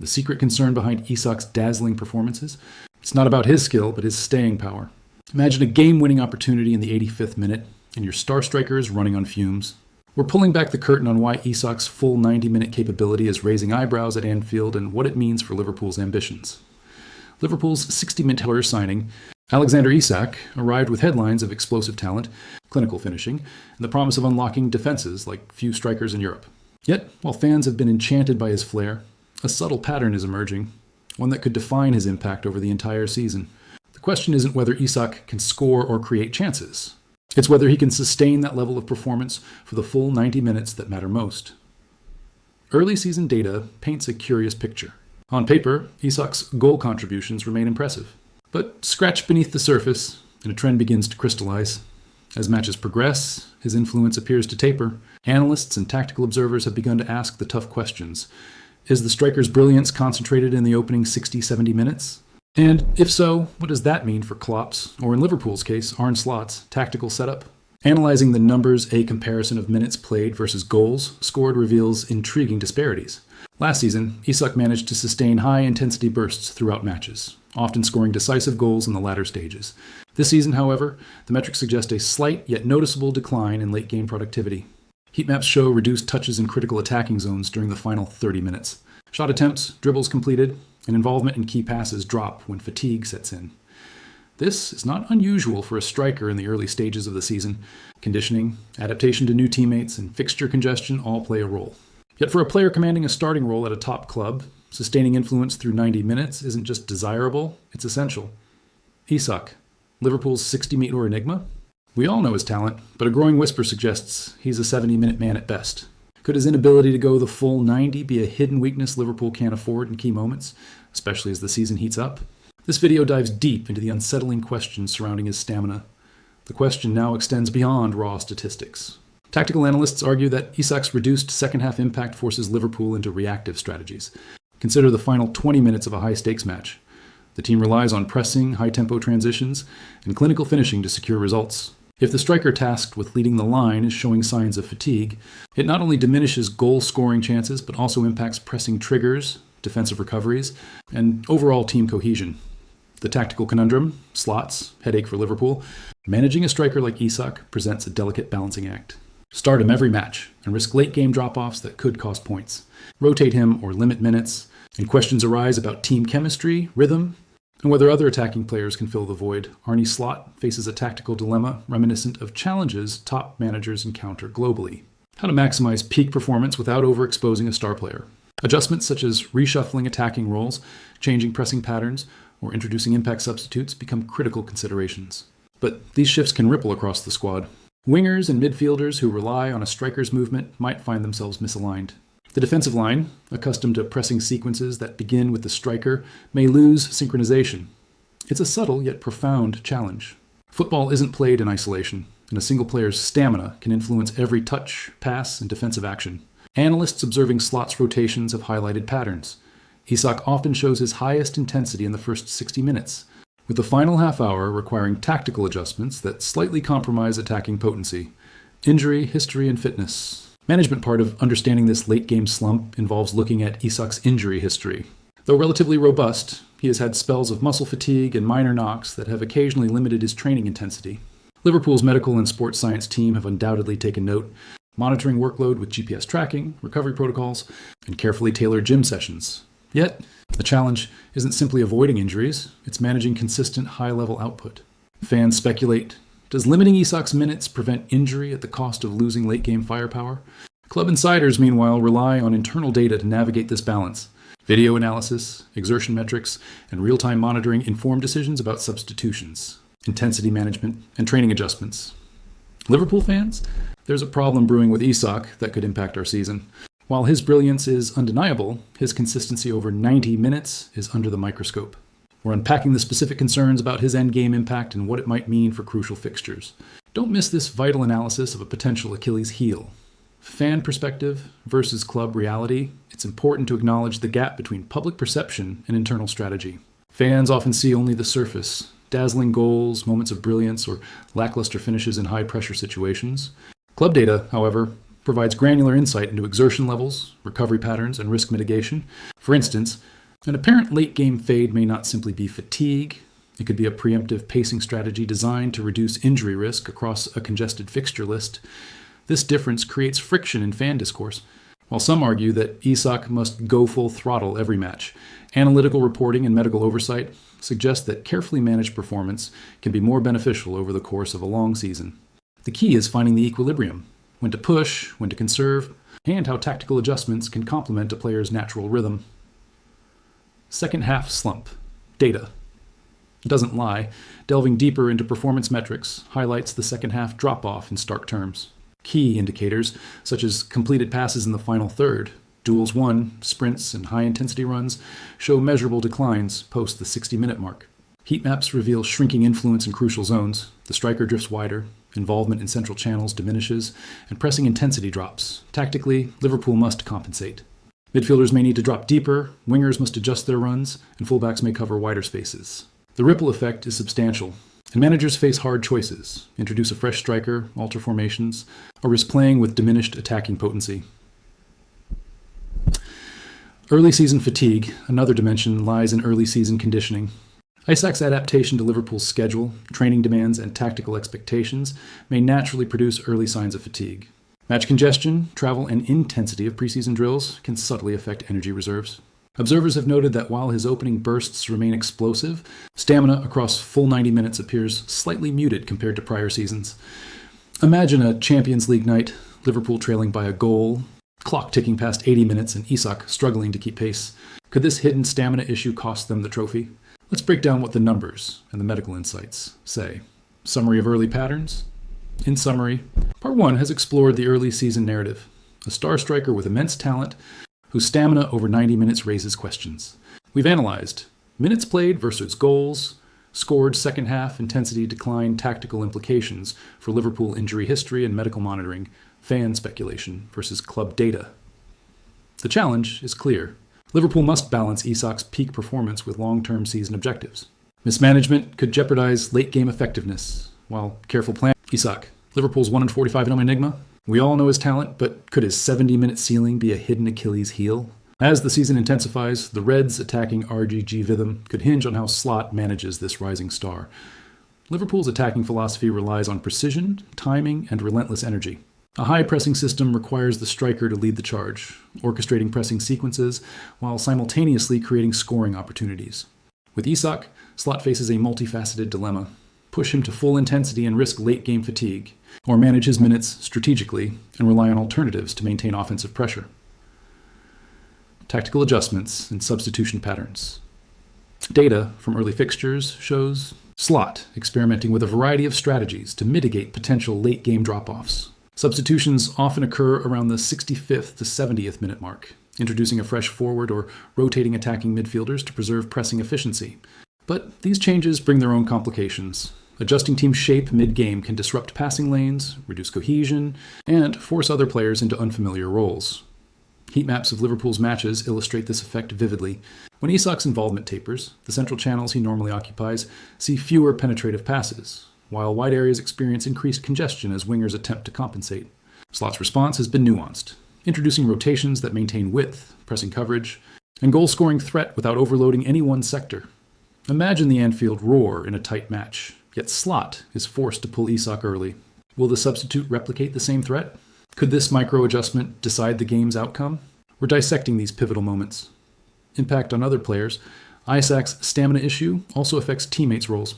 The secret concern behind Isak's dazzling performances? It's not about his skill, but his staying power. Imagine a game-winning opportunity in the 85th minute, and your star striker is running on fumes. We're pulling back the curtain on why Isak's full 90-minute capability is raising eyebrows at Anfield and what it means for Liverpool's ambitions. Liverpool's 60-minute signing, Alexander Isak, arrived with headlines of explosive talent, clinical finishing, and the promise of unlocking defenses like few strikers in Europe. Yet, while fans have been enchanted by his flair, a subtle pattern is emerging, one that could define his impact over the entire season. The question isn't whether Isak can score or create chances. It's whether he can sustain that level of performance for the full 90 minutes that matter most. Early season data paints a curious picture. On paper, Isak's goal contributions remain impressive. But scratch beneath the surface, and a trend begins to crystallize. As matches progress, his influence appears to taper. Analysts and tactical observers have begun to ask the tough questions. Is the striker's brilliance concentrated in the opening 60-70 minutes? And if so, what does that mean for Klopp's, or in Liverpool's case, Arne Slot's, tactical setup? Analyzing the numbers, a comparison of minutes played versus goals scored reveals intriguing disparities. Last season, Isak managed to sustain high-intensity bursts throughout matches, often scoring decisive goals in the latter stages. This season, however, the metrics suggest a slight yet noticeable decline in late-game productivity. Heatmaps show reduced touches in critical attacking zones during the final 30 minutes. Shot attempts, dribbles completed, and involvement in key passes drop when fatigue sets in. This is not unusual for a striker in the early stages of the season. Conditioning, adaptation to new teammates, and fixture congestion all play a role. Yet for a player commanding a starting role at a top club, sustaining influence through 90 minutes isn't just desirable, it's essential. Isak, Liverpool's 60-meter enigma? We all know his talent, but a growing whisper suggests he's a 70-minute man at best. Could his inability to go the full 90 be a hidden weakness Liverpool can't afford in key moments, especially as the season heats up? This video dives deep into the unsettling questions surrounding his stamina. The question now extends beyond raw statistics. Tactical analysts argue that Isak's reduced second-half impact forces Liverpool into reactive strategies. Consider the final 20 minutes of a high-stakes match. The team relies on pressing, high-tempo transitions, and clinical finishing to secure results. If the striker tasked with leading the line is showing signs of fatigue, it not only diminishes goal-scoring chances, but also impacts pressing triggers, defensive recoveries, and overall team cohesion. The tactical conundrum, slots, headache for Liverpool, managing a striker like Isak presents a delicate balancing act. Start him every match and risk late-game drop-offs that could cost points. Rotate him or limit minutes, and questions arise about team chemistry, rhythm, and whether other attacking players can fill the void. Arne Slot faces a tactical dilemma reminiscent of challenges top managers encounter globally. How to maximize peak performance without overexposing a star player. Adjustments such as reshuffling attacking roles, changing pressing patterns, or introducing impact substitutes become critical considerations. But these shifts can ripple across the squad. Wingers and midfielders who rely on a striker's movement might find themselves misaligned. The defensive line, accustomed to pressing sequences that begin with the striker, may lose synchronization. It's a subtle yet profound challenge. Football isn't played in isolation, and a single player's stamina can influence every touch, pass, and defensive action. Analysts observing Slot's rotations have highlighted patterns. Isak often shows his highest intensity in the first 60 minutes, with the final half hour requiring tactical adjustments that slightly compromise attacking potency. Injury, history, and fitness. Management part of understanding this late-game slump involves looking at Isak's injury history. Though relatively robust, he has had spells of muscle fatigue and minor knocks that have occasionally limited his training intensity. Liverpool's medical and sports science team have undoubtedly taken note, monitoring workload with GPS tracking, recovery protocols, and carefully tailored gym sessions. Yet, the challenge isn't simply avoiding injuries, it's managing consistent high-level output. Fans speculate, does limiting Isak's minutes prevent injury at the cost of losing late-game firepower? Club insiders, meanwhile, rely on internal data to navigate this balance. Video analysis, exertion metrics, and real-time monitoring inform decisions about substitutions, intensity management, and training adjustments. Liverpool fans, there's a problem brewing with Isak that could impact our season. While his brilliance is undeniable, his consistency over 90 minutes is under the microscope. We're unpacking the specific concerns about his endgame impact and what it might mean for crucial fixtures. Don't miss this vital analysis of a potential Achilles heel. Fan perspective versus club reality, it's important to acknowledge the gap between public perception and internal strategy. Fans often see only the surface, dazzling goals, moments of brilliance, or lackluster finishes in high-pressure situations. Club data, however, provides granular insight into exertion levels, recovery patterns, and risk mitigation. For instance, an apparent late-game fade may not simply be fatigue. It could be a preemptive pacing strategy designed to reduce injury risk across a congested fixture list. This difference creates friction in fan discourse. While some argue that Isak must go full throttle every match, analytical reporting and medical oversight suggest that carefully managed performance can be more beneficial over the course of a long season. The key is finding the equilibrium, when to push, when to conserve, and how tactical adjustments can complement a player's natural rhythm. Second half slump. Data. It doesn't lie. Delving deeper into performance metrics highlights the second half drop-off in stark terms. Key indicators, such as completed passes in the final third, duels won, sprints, and high-intensity runs, show measurable declines post the 60-minute mark. Heatmaps reveal shrinking influence in crucial zones. The striker drifts wider, involvement in central channels diminishes, and pressing intensity drops. Tactically, Liverpool must compensate. Midfielders may need to drop deeper, wingers must adjust their runs, and fullbacks may cover wider spaces. The ripple effect is substantial, and managers face hard choices: introduce a fresh striker, alter formations, or risk playing with diminished attacking potency. Early season fatigue, another dimension, lies in early season conditioning. Isak's adaptation to Liverpool's schedule, training demands, and tactical expectations may naturally produce early signs of fatigue. Match congestion, travel, and intensity of preseason drills can subtly affect energy reserves. Observers have noted that while his opening bursts remain explosive, stamina across full 90 minutes appears slightly muted compared to prior seasons. Imagine a Champions League night, Liverpool trailing by a goal, clock ticking past 80 minutes, and Isak struggling to keep pace. Could this hidden stamina issue cost them the trophy? Let's break down what the numbers and the medical insights say. Summary of early patterns. In summary, Part 1 has explored the early season narrative. A star striker with immense talent whose stamina over 90 minutes raises questions. We've analyzed minutes played versus goals, scored second half, intensity decline, tactical implications for Liverpool injury history and medical monitoring, fan speculation versus club data. The challenge is clear. Liverpool must balance Isak's peak performance with long-term season objectives. Mismanagement could jeopardize late-game effectiveness, while careful planning. Isak, Liverpool's 1-45 enigma. We all know his talent, but could his 70-minute ceiling be a hidden Achilles heel? As the season intensifies, the Reds' attacking RGG rhythm could hinge on how Slot manages this rising star. Liverpool's attacking philosophy relies on precision, timing, and relentless energy. A high-pressing system requires the striker to lead the charge, orchestrating pressing sequences while simultaneously creating scoring opportunities. With Isak, Slot faces a multifaceted dilemma: push him to full intensity and risk late-game fatigue, or manage his minutes strategically and rely on alternatives to maintain offensive pressure. Tactical adjustments and substitution patterns. Data from early fixtures shows Slot experimenting with a variety of strategies to mitigate potential late-game drop-offs. Substitutions often occur around the 65th to 70th minute mark, introducing a fresh forward or rotating attacking midfielders to preserve pressing efficiency. But these changes bring their own complications. Adjusting team shape mid-game can disrupt passing lanes, reduce cohesion, and force other players into unfamiliar roles. Heat maps of Liverpool's matches illustrate this effect vividly. When Isak's involvement tapers, the central channels he normally occupies see fewer penetrative passes, while wide areas experience increased congestion as wingers attempt to compensate. Slot's response has been nuanced, introducing rotations that maintain width, pressing coverage, and goal-scoring threat without overloading any one sector. Imagine the Anfield roar in a tight match, yet Slot is forced to pull Isak early. Will the substitute replicate the same threat? Could this micro-adjustment decide the game's outcome? We're dissecting these pivotal moments. Impact on other players. Isak's stamina issue also affects teammates' roles.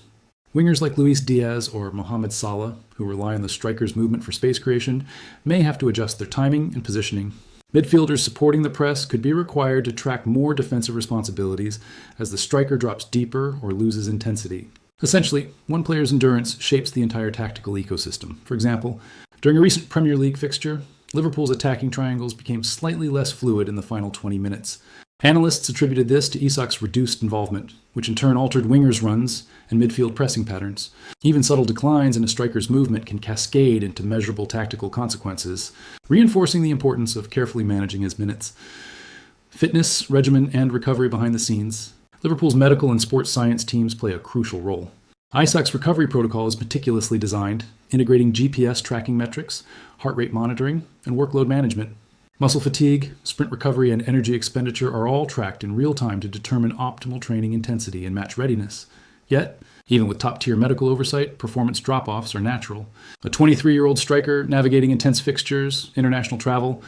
Wingers like Luis Diaz or Mohamed Salah, who rely on the striker's movement for space creation, may have to adjust their timing and positioning. Midfielders supporting the press could be required to track more defensive responsibilities as the striker drops deeper or loses intensity. Essentially, one player's endurance shapes the entire tactical ecosystem. For example, during a recent Premier League fixture, Liverpool's attacking triangles became slightly less fluid in the final 20 minutes. Analysts attributed this to Isak's reduced involvement, which in turn altered wingers' runs and midfield pressing patterns. Even subtle declines in a striker's movement can cascade into measurable tactical consequences, reinforcing the importance of carefully managing his minutes. Fitness, regimen, and recovery behind the scenes. Liverpool's medical and sports science teams play a crucial role. Isak's recovery protocol is meticulously designed, integrating GPS tracking metrics, heart rate monitoring, and workload management. Muscle fatigue, sprint recovery, and energy expenditure are all tracked in real time to determine optimal training intensity and match readiness. Yet, even with top-tier medical oversight, performance drop-offs are natural. A 23-year-old striker navigating intense fixtures, international travel,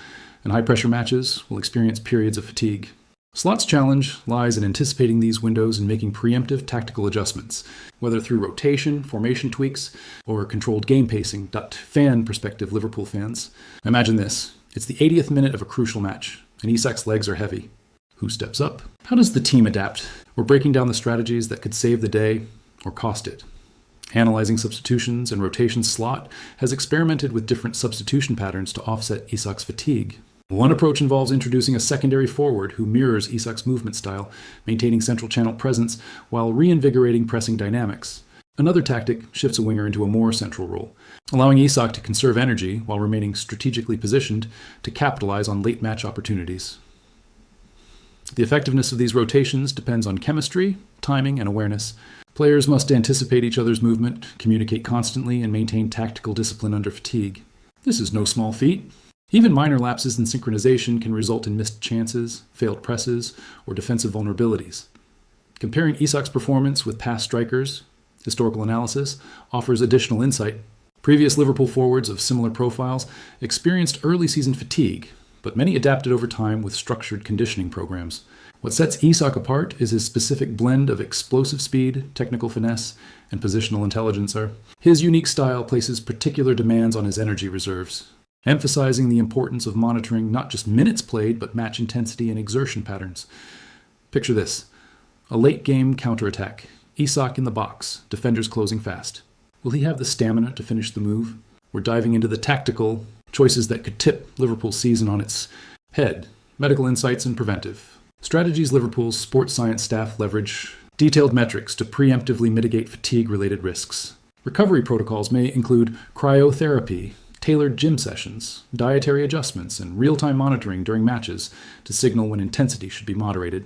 and high-pressure matches will experience periods of fatigue. Slot's challenge lies in anticipating these windows and making preemptive tactical adjustments, whether through rotation, formation tweaks, or controlled game pacing. Fan perspective, Liverpool fans. Imagine this. It's the 80th minute of a crucial match, and Isak's legs are heavy. Who steps up? How does the team adapt? We're breaking down the strategies that could save the day or cost it. Analyzing substitutions and rotations, Slot has experimented with different substitution patterns to offset Isak's fatigue. One approach involves introducing a secondary forward who mirrors Isak's movement style, maintaining central channel presence while reinvigorating pressing dynamics. Another tactic shifts a winger into a more central role, allowing Isak to conserve energy while remaining strategically positioned to capitalize on late match opportunities. The effectiveness of these rotations depends on chemistry, timing, and awareness. Players must anticipate each other's movement, communicate constantly, and maintain tactical discipline under fatigue. This is no small feat. Even minor lapses in synchronization can result in missed chances, failed presses, or defensive vulnerabilities. Comparing Isak's performance with past strikers, historical analysis offers additional insight. Previous Liverpool forwards of similar profiles experienced early season fatigue, but many adapted over time with structured conditioning programs. What sets Isak apart is his specific blend of explosive speed, technical finesse, and positional intelligence. His unique style places particular demands on his energy reserves, emphasizing the importance of monitoring not just minutes played, but match intensity and exertion patterns. Picture this: a late-game counterattack, Isak in the box, defenders closing fast. Will he have the stamina to finish the move? We're diving into the tactical choices that could tip Liverpool's season on its head, medical insights and preventive strategies. Liverpool's sports science staff leverage detailed metrics to preemptively mitigate fatigue-related risks. Recovery protocols may include cryotherapy, tailored gym sessions, dietary adjustments, and real-time monitoring during matches to signal when intensity should be moderated.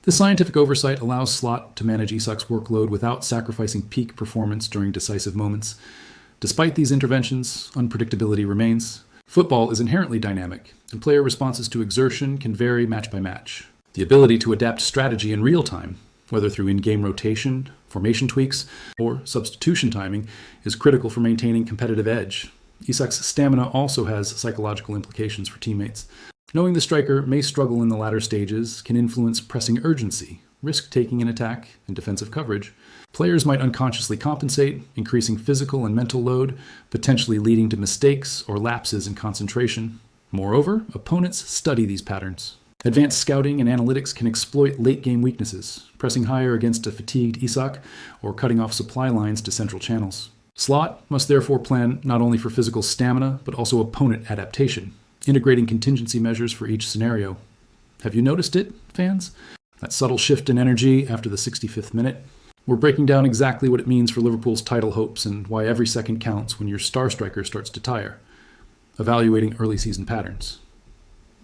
This scientific oversight allows Slot to manage Isak's workload without sacrificing peak performance during decisive moments. Despite these interventions, unpredictability remains. Football is inherently dynamic, and player responses to exertion can vary match by match. The ability to adapt strategy in real time, whether through in-game rotation, formation tweaks, or substitution timing, is critical for maintaining competitive edge. Isak's stamina also has psychological implications for teammates. Knowing the striker may struggle in the latter stages can influence pressing urgency, risk-taking in attack, and defensive coverage. Players might unconsciously compensate, increasing physical and mental load, potentially leading to mistakes or lapses in concentration. Moreover, opponents study these patterns. Advanced scouting and analytics can exploit late-game weaknesses, pressing higher against a fatigued Isak or cutting off supply lines to central channels. Slot must therefore plan not only for physical stamina, but also opponent adaptation, integrating contingency measures for each scenario. Have you noticed it, fans? That subtle shift in energy after the 65th minute? We're breaking down exactly what it means for Liverpool's title hopes and why every second counts when your star striker starts to tire. Evaluating early season patterns.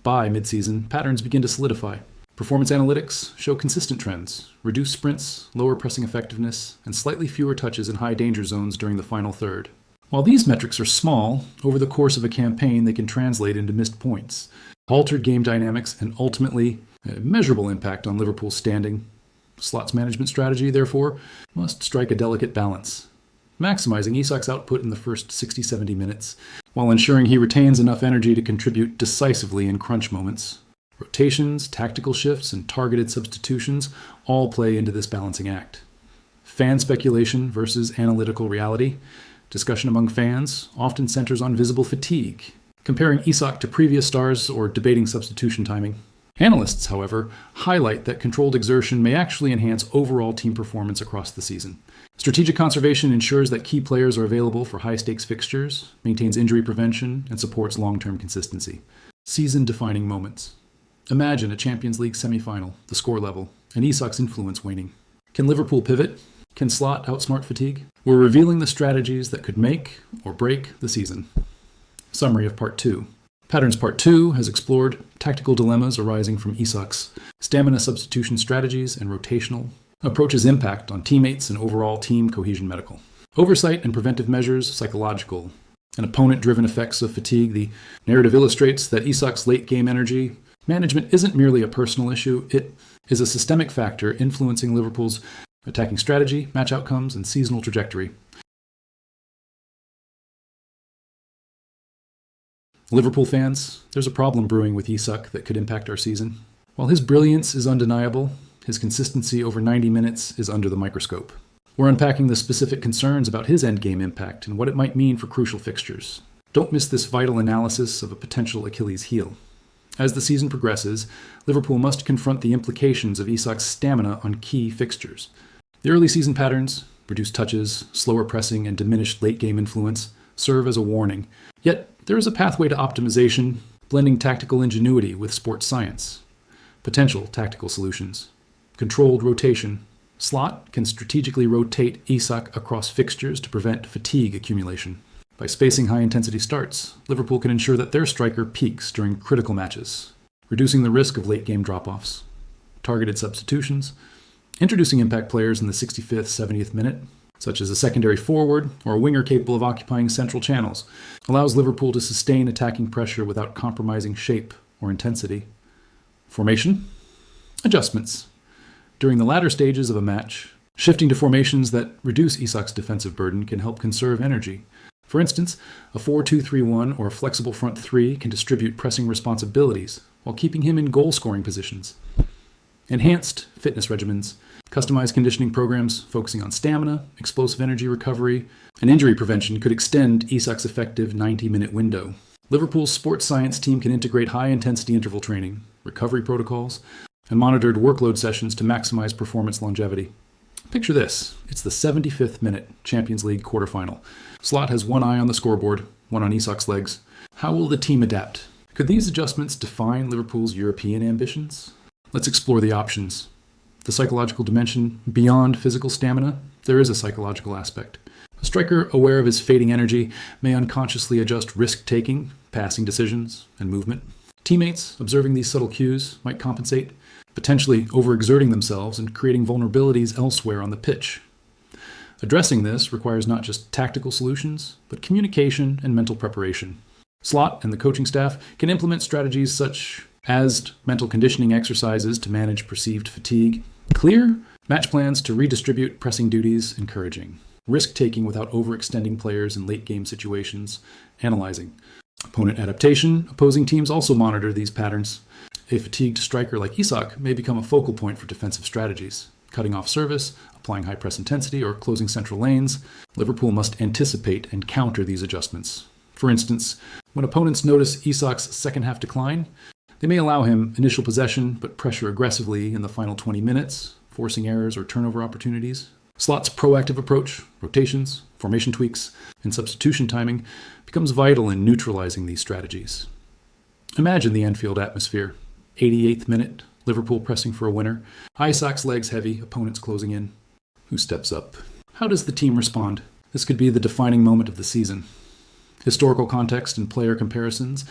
By mid-season, patterns begin to solidify. Performance analytics show consistent trends, reduced sprints, lower pressing effectiveness, and slightly fewer touches in high danger zones during the final third. While these metrics are small, over the course of a campaign they can translate into missed points, altered game dynamics, and ultimately a measurable impact on Liverpool's standing. Slot's management strategy, therefore, must strike a delicate balance, maximizing Isak's output in the first 60-70 minutes, while ensuring he retains enough energy to contribute decisively in crunch moments. Rotations, tactical shifts, and targeted substitutions all play into this balancing act. Fan speculation versus analytical reality. Discussion among fans often centers on visible fatigue, comparing Isak to previous stars or debating substitution timing. Analysts, however, highlight that controlled exertion may actually enhance overall team performance across the season. Strategic conservation ensures that key players are available for high-stakes fixtures, maintains injury prevention, and supports long-term consistency. Season-defining moments. Imagine a Champions League semi-final, the score level, and Isak's influence waning. Can Liverpool pivot? Can Slot outsmart fatigue? We're revealing the strategies that could make or break the season. Summary of Part 2. Patterns Part 2 has explored tactical dilemmas arising from Isak's stamina substitution strategies and rotational approaches' impact on teammates and overall team cohesion. Medical oversight and preventive measures, psychological and opponent-driven effects of fatigue, the narrative illustrates that Isak's late-game energy management isn't merely a personal issue, it is a systemic factor influencing Liverpool's attacking strategy, match outcomes, and seasonal trajectory. Liverpool fans, there's a problem brewing with Isak that could impact our season. While his brilliance is undeniable, his consistency over 90 minutes is under the microscope. We're unpacking the specific concerns about his endgame impact and what it might mean for crucial fixtures. Don't miss this vital analysis of a potential Achilles heel. As the season progresses, Liverpool must confront the implications of Isak's stamina on key fixtures. The early season patterns, reduced touches, slower pressing, and diminished late-game influence, serve as a warning. Yet, there is a pathway to optimization, blending tactical ingenuity with sports science. Potential tactical solutions. Controlled rotation. Slot can strategically rotate Isak across fixtures to prevent fatigue accumulation. By spacing high-intensity starts, Liverpool can ensure that their striker peaks during critical matches, reducing the risk of late-game drop-offs. Targeted substitutions. Introducing impact players in the 65th, 70th minute, such as a secondary forward or a winger capable of occupying central channels, allows Liverpool to sustain attacking pressure without compromising shape or intensity. Formation. Adjustments. During the latter stages of a match, shifting to formations that reduce Isak's defensive burden can help conserve energy. For instance, a 4-2-3-1 or a flexible front three can distribute pressing responsibilities while keeping him in goal-scoring positions. Enhanced fitness regimens, customized conditioning programs focusing on stamina, explosive energy recovery, and injury prevention could extend Isak's effective 90-minute window. Liverpool's sports science team can integrate high-intensity interval training, recovery protocols, and monitored workload sessions to maximize performance longevity. Picture this. It's the 75th minute Champions League quarterfinal. Slot has one eye on the scoreboard, one on Isak's legs. How will the team adapt? Could these adjustments define Liverpool's European ambitions? Let's explore the options. The psychological dimension beyond physical stamina, there is a psychological aspect. A striker aware of his fading energy may unconsciously adjust risk-taking, passing decisions, and movement. Teammates, observing these subtle cues, might compensate, potentially overexerting themselves and creating vulnerabilities elsewhere on the pitch. Addressing this requires not just tactical solutions, but communication and mental preparation. Slot and the coaching staff can implement strategies such as mental conditioning exercises to manage perceived fatigue, clear match plans to redistribute pressing duties, encouraging, risk-taking without overextending players in late-game situations, analyzing. Opponent adaptation, opposing teams also monitor these patterns. A fatigued striker like Isak may become a focal point for defensive strategies, cutting off service, applying high press intensity, or closing central lanes. Liverpool must anticipate and counter these adjustments. For instance, when opponents notice Isak's second-half decline, they may allow him initial possession but pressure aggressively in the final 20 minutes, forcing errors or turnover opportunities. Slot's proactive approach, rotations, formation tweaks, and substitution timing becomes vital in neutralizing these strategies. Imagine the Anfield atmosphere. 88th minute, Liverpool pressing for a winner. Isak's legs heavy, opponents closing in. Who steps up? How does the team respond? This could be the defining moment of the season. Historical context and player comparisons.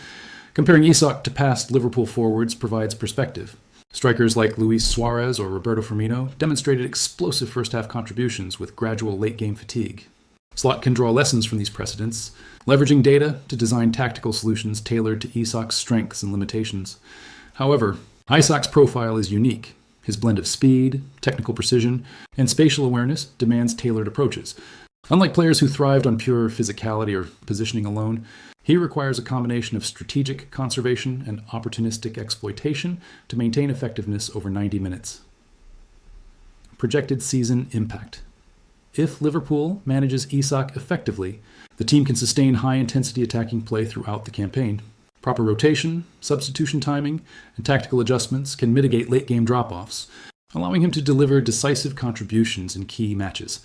Comparing Isak to past Liverpool forwards provides perspective. Strikers like Luis Suarez or Roberto Firmino demonstrated explosive first-half contributions with gradual late-game fatigue. Slot can draw lessons from these precedents, leveraging data to design tactical solutions tailored to Isak's strengths and limitations. However, Isak's profile is unique. His blend of speed, technical precision, and spatial awareness demands tailored approaches. Unlike players who thrived on pure physicality or positioning alone, he requires a combination of strategic conservation and opportunistic exploitation to maintain effectiveness over 90 minutes. Projected season impact. If Liverpool manages Isak effectively, the team can sustain high-intensity attacking play throughout the campaign. Proper rotation, substitution timing, and tactical adjustments can mitigate late-game drop-offs, allowing him to deliver decisive contributions in key matches.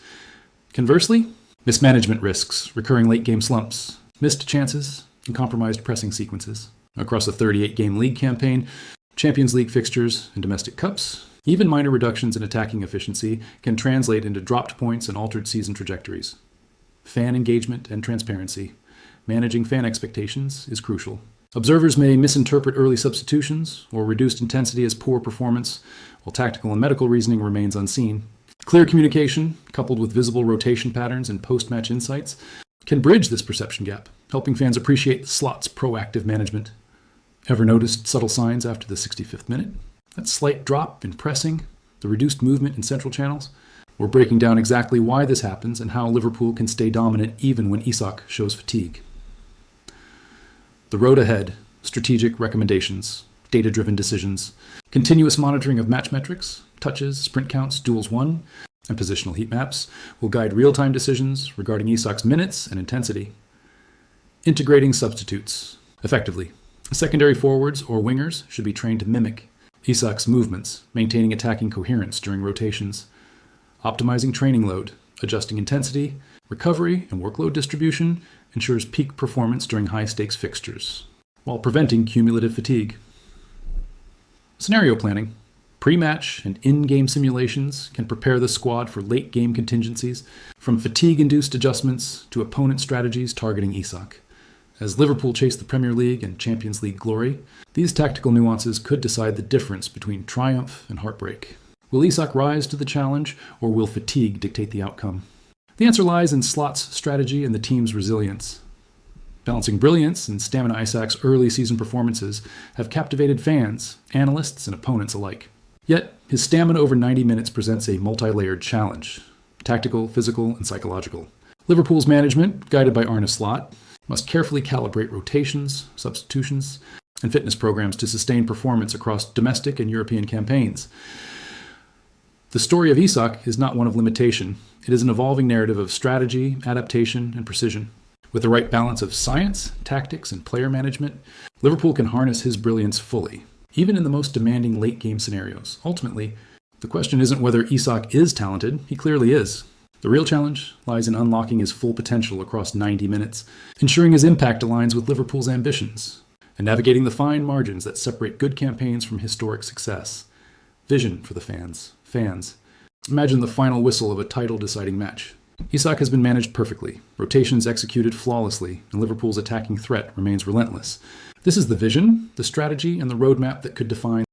Conversely, mismanagement risks, recurring late-game slumps, missed chances, and compromised pressing sequences. Across a 38-game league campaign, Champions League fixtures, and domestic cups, even minor reductions in attacking efficiency can translate into dropped points and altered season trajectories. Fan engagement and transparency. Managing fan expectations is crucial. Observers may misinterpret early substitutions or reduced intensity as poor performance, while tactical and medical reasoning remains unseen. Clear communication, coupled with visible rotation patterns and post-match insights, can bridge this perception gap, helping fans appreciate Slot's proactive management. Ever noticed subtle signs after the 65th minute? That slight drop in pressing, the reduced movement in central channels? We're breaking down exactly why this happens and how Liverpool can stay dominant even when Isak shows fatigue. The road ahead, strategic recommendations, data-driven decisions, continuous monitoring of match metrics, touches, sprint counts, duels won, and positional heat maps will guide real-time decisions regarding Isak's minutes and intensity. Integrating substitutes. Effectively, secondary forwards or wingers should be trained to mimic Isak's movements, maintaining attacking coherence during rotations. Optimizing training load, adjusting intensity, recovery, and workload distribution ensures peak performance during high-stakes fixtures, while preventing cumulative fatigue. Scenario planning. Pre-match and in-game simulations can prepare the squad for late-game contingencies, from fatigue-induced adjustments to opponent strategies targeting Isak. As Liverpool chase the Premier League and Champions League glory, these tactical nuances could decide the difference between triumph and heartbreak. Will Isak rise to the challenge, or will fatigue dictate the outcome? The answer lies in Slot's strategy and the team's resilience. Balancing brilliance and stamina, Isak's early season performances have captivated fans, analysts, and opponents alike. Yet, his stamina over 90 minutes presents a multi-layered challenge: tactical, physical, and psychological. Liverpool's management, guided by Arne Slot, must carefully calibrate rotations, substitutions, and fitness programs to sustain performance across domestic and European campaigns. The story of Isak is not one of limitation. It is an evolving narrative of strategy, adaptation, and precision. With the right balance of science, tactics, and player management, Liverpool can harness his brilliance fully, even in the most demanding late-game scenarios. Ultimately, the question isn't whether Isak is talented. He clearly is. The real challenge lies in unlocking his full potential across 90 minutes, ensuring his impact aligns with Liverpool's ambitions, and navigating the fine margins that separate good campaigns from historic success. Vision for the fans. Imagine the final whistle of a title-deciding match. Isak has been managed perfectly, rotations executed flawlessly, and Liverpool's attacking threat remains relentless. This is the vision, the strategy, and the roadmap that could define